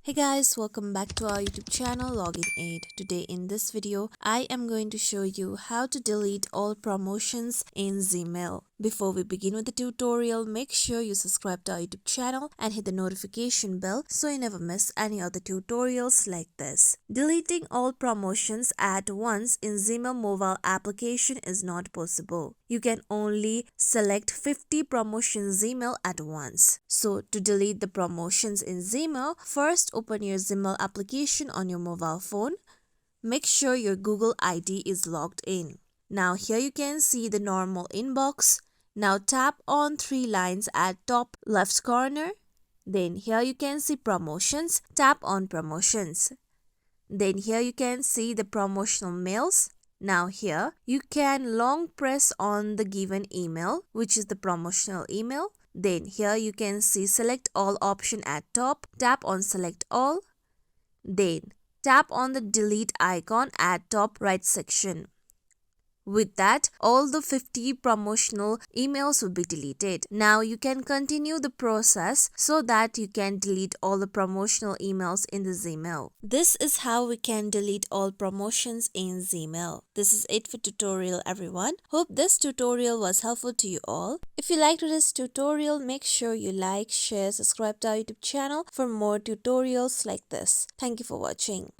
Hey guys, welcome back to our YouTube channel Login Aid. Today in this video, I am going to show you how to delete all promotions in Gmail. Before we begin with the tutorial, make sure you subscribe to our YouTube channel and hit the notification bell so you never miss any other tutorials like this. Deleting all promotions at once in Gmail mobile application is not possible. You can only select 50 promotions Gmail at once. So to delete the promotions in Gmail, first open your Gmail application on your mobile phone. Make sure your Google ID is logged in. Now here you can see the normal inbox. Now tap on three lines at top left corner. Then here you can see promotions. Tap on promotions. Then here you can see the promotional mails. Now here you can long press on the given email, which is the promotional email. Then here you can see select all option at top. Tap on select all. Then tap on the delete icon at top right section. With that, all the 50 promotional emails will be deleted. Now you can continue the process so that you can delete all the promotional emails in the Gmail. This is how we can delete all promotions in Gmail. This is it for tutorial everyone. Hope this tutorial was helpful to you all. If you liked this tutorial, make sure you like, share, subscribe to our YouTube channel for more tutorials like this. Thank you for watching.